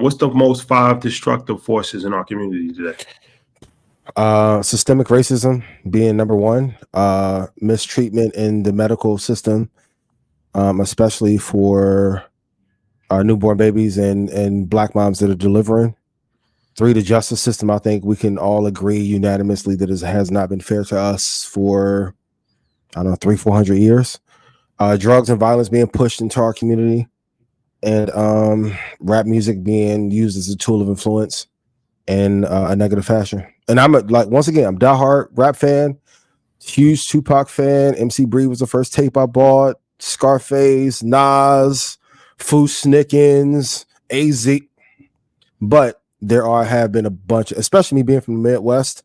What's the most 5 destructive forces in our community today? Systemic racism being number one, mistreatment in the medical system, especially for newborn babies and black moms that are delivering. 3, the justice system. I think we can all agree unanimously that it has not been fair to us for, I don't know, 300-400 years. Drugs and violence being pushed into our community, and rap music being used as a tool of influence in a negative fashion. And I'm once again, I'm diehard rap fan, huge Tupac fan. MC Bree was the first tape I bought. Scarface, Nas, Foo Snickens, AZ. But have been a bunch, especially me being from the Midwest,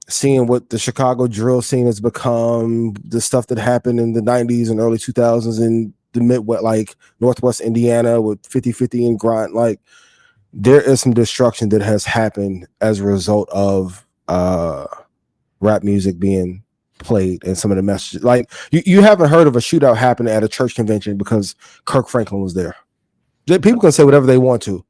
seeing what the Chicago drill scene has become, the stuff that happened in the 90s and early 2000s in the Midwest, like Northwest Indiana with 50-50 and grind. Like, there is some destruction that has happened as a result of rap music being played and some of the messages. Like, you haven't heard of a shootout happening at a church convention because Kirk Franklin was there. People can say whatever they want to,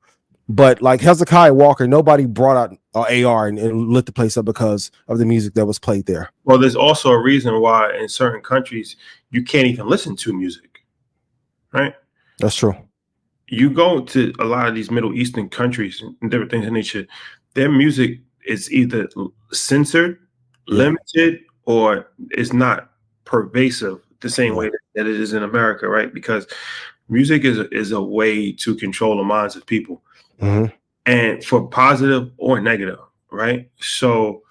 but like Hezekiah Walker, nobody brought out an AR and lit the place up because of the music that was played there. Well, there's also a reason why in certain countries you can't even listen to music, right? That's true. You go to a lot of these Middle Eastern countries and different things in nature, their music is either censored, limited, or it's not pervasive the same way that it is in America, right? Because music is a way to control the minds of people, and for positive or negative, right? So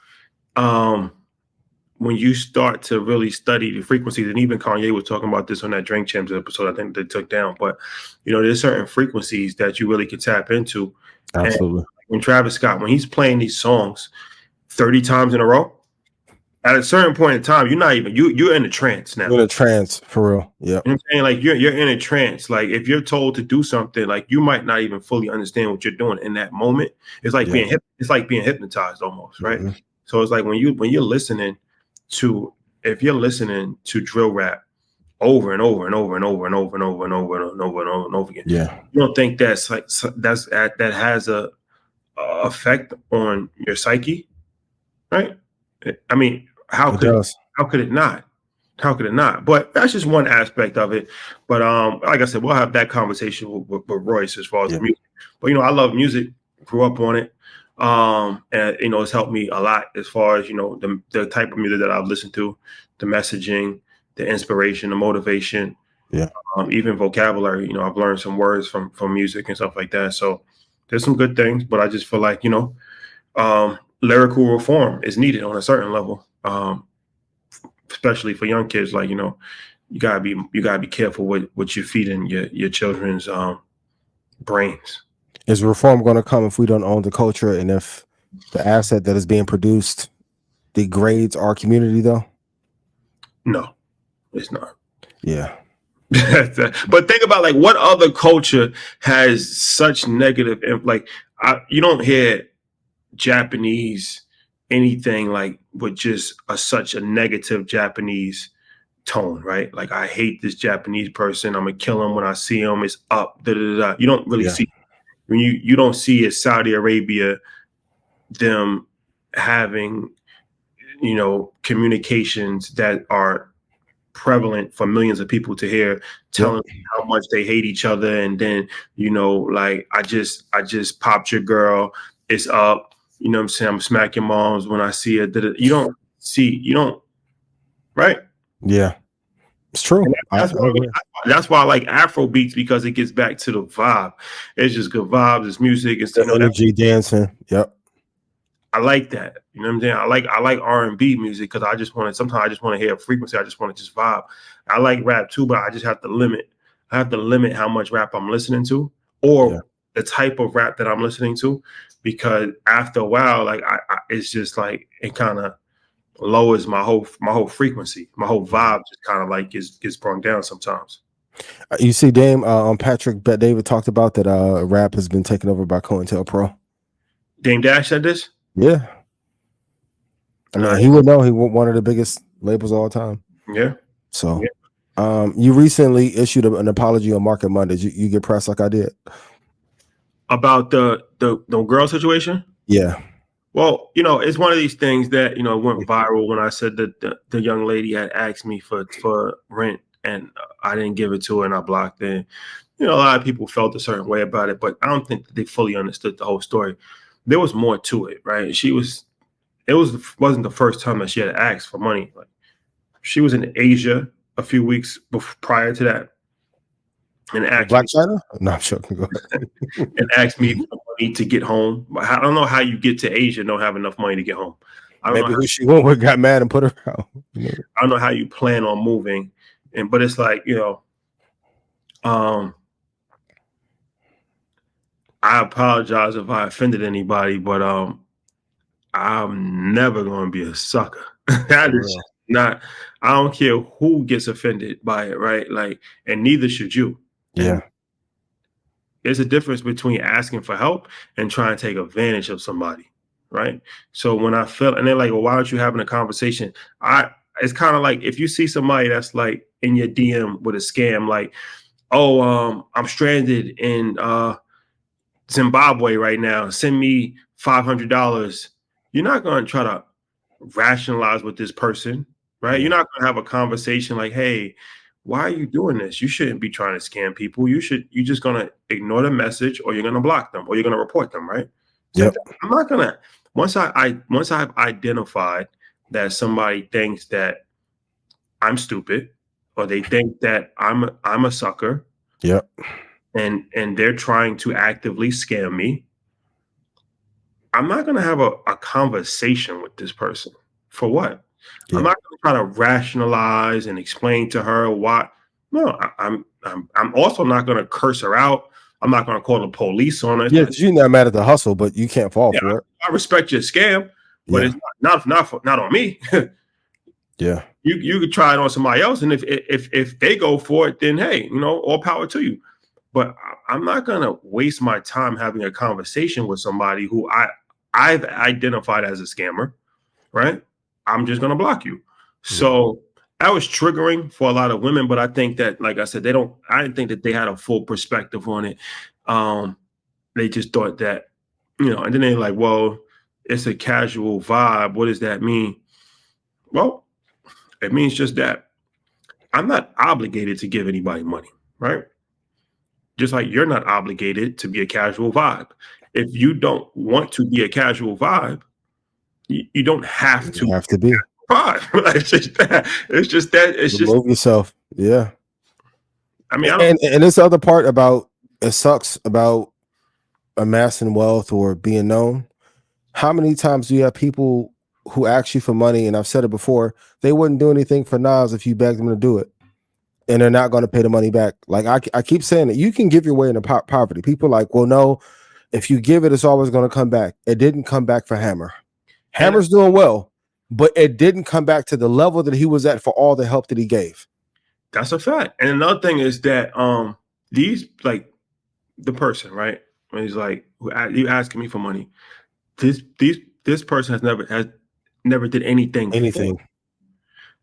when you start to really study the frequencies, and even Kanye was talking about this on that Drink Champs episode, I think they took down, but there's certain frequencies that you really can tap into. Absolutely. And when Travis Scott, when he's playing these songs 30 times in a row, at a certain point in time, you're in a trance now. You're in a trance, for real. Yeah. You know what I'm saying? Like, you're in a trance. Like, if you're told to do something, like, you might not even fully understand what you're doing in that moment. It's like being hypnotized almost, right? So it's like when you're listening to, if you're listening to drill rap over and over and over and over and over and over and over and over and over and over again, you don't think that has a effect on your psyche, right? I mean, how could it not? How could it not? But that's just one aspect of it. But like I said, we'll have that conversation with Royce as far as the music. But I love music, grew up on it. And it's helped me a lot as far as the type of music that I've listened to, the messaging, the inspiration, the motivation, even vocabulary. I've learned some words from music and stuff like that. So there's some good things, but I just feel like lyrical reform is needed on a certain level, especially for young kids. Like, you gotta be careful with what you feed in your children's brains. Is reform going to come if we don't own the culture and if the asset that is being produced degrades our community, though? No, it's not. Yeah. But think about, like, what other culture has such negative, like, you don't hear Japanese anything like with just such a negative Japanese tone, right? Like, I hate this Japanese person, I'm gonna kill him when I see him, it's up, you don't really see. When you don't see it, Saudi Arabia, them having, communications that are prevalent for millions of people to hear, telling how much they hate each other, and then like, I just popped your girl, it's up. You know what I'm saying? I'm smacking moms when I see it. You don't, right? Yeah. It's true. That's why I like Afro beats, because it gets back to the vibe. It's just good vibes. It's music. It's the energy, dancing. Yep. I like that. You know what I'm saying? I like R&B music because sometimes I just want to hear a frequency. I just want to just vibe. I like rap too, but I just have to limit. I have to limit how much rap I'm listening to, or the type of rap that I'm listening to, because after a while, like it's just like it kind of lowers my whole frequency. My whole vibe just kind of like gets brought down sometimes. You see, Dame, Patrick Bet David talked about that rap has been taken over by COINTELPRO. Dame Dash said this? Yeah. I mean, he would know. He was one of the biggest labels of all time. Yeah. So you recently issued an apology on Market Mondays. You get pressed like I did? About the girl situation. Yeah. Well, it's one of these things that went viral when I said that the young lady had asked me for rent and I didn't give it to her and I blocked it. A lot of people felt a certain way about it, but I don't think that they fully understood the whole story. There was more to it, right? Wasn't the first time that she had asked for money. Like, she was in Asia a few weeks prior to that, and Black China? No, I'm joking. and asked me for money to get home. I don't know how you get to Asia and don't have enough money to get home. I don't Maybe know who she went with got mad and put her out. I don't know how you plan on moving, but it's like I apologize if I offended anybody, but I'm never going to be a sucker. That is not. I don't care who gets offended by it, right? Like, and neither should you. Yeah. And there's a difference between asking for help and trying to take advantage of somebody, right? So when I felt, and they're like, well, why aren't you having a conversation? It's kind of like if you see somebody that's like in your DM with a scam, like, oh, I'm stranded in Zimbabwe right now. Send me $500. You're not going to try to rationalize with this person, right? You're not going to have a conversation like, hey, why are you doing this? You shouldn't be trying to scam people. You're just going to ignore the message, or you're going to block them, or you're going to report them, right? So yep. I'm not going to, once I've identified that somebody thinks that I'm stupid, or they think that I'm a sucker. Yep. And they're trying to actively scam me, I'm not going to have a conversation with this person. For what? Yeah. I'm not going to try to rationalize and explain to her why. No, I'm also not going to curse her out. I'm not going to call the police on her. Yeah, because you're not mad at the hustle, but you can't fall for it. I respect your scam, but it's not on me. Yeah. You could try it on somebody else, and if they go for it, then hey, all power to you. But I'm not going to waste my time having a conversation with somebody who I've identified as a scammer, right? I'm just going to block you. So that was triggering for a lot of women, but I think that, like I said, I didn't think that they had a full perspective on it. They just thought that, and then they're like, well, it's a casual vibe. What does that mean? Well, it means just that I'm not obligated to give anybody money, right? Just like you're not obligated to be a casual vibe. If you don't want to be a casual vibe, you don't have to. You have to be. Vibe. It's just that. It's just that. It's just remove yourself. Yeah. I mean, and this other part about it sucks about amassing wealth or being known. How many times do you have people who ask you for money? And I've said it before, they wouldn't do anything for Nas if you begged them to do it. And they're not going to pay the money back. Like I keep saying that you can give your way into poverty. People are like, well, no, if you give it, it's always going to come back. It didn't come back for Hammer. Hammer's doing well, but it didn't come back to the level that he was at for all the help that he gave. That's a fact. And another thing is that these, like, the person, right? When he's like, you asking me for money. This person has never did anything.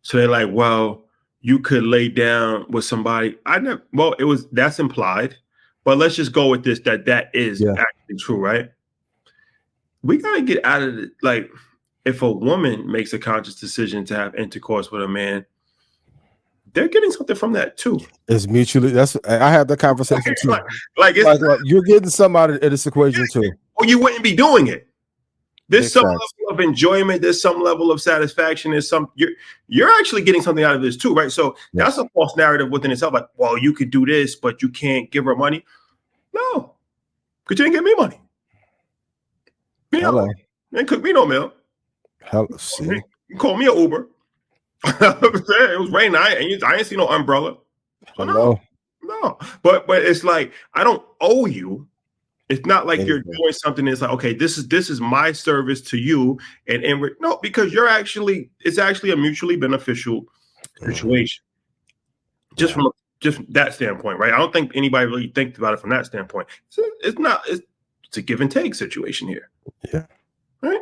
So they're like, well, you could lay down with somebody. That's implied, but let's just go with this, that is actually true, right? We got to get out of it. Like, if a woman makes a conscious decision to have intercourse with a man, they're getting something from that too. It's mutually. I had the conversation too. Like you're getting some out of this equation too. Or you wouldn't be doing it. There's some level of enjoyment. There's some level of satisfaction. You're actually getting something out of this too, right? So that's a false narrative within itself. Like, well, you could do this, but you can't give her money. No, because you didn't give me money. Hello. And cook me no meal. Hello. See. You call me an Uber. It was raining. I ain't see no umbrella. So no. But it's like, I don't owe you. It's not like you're doing something that's like, okay, this is my service to you, and no, because it's actually a mutually beneficial situation. Just from that standpoint, right? I don't think anybody really thinks about it from that standpoint. It's a give and take situation here. Yeah. Right?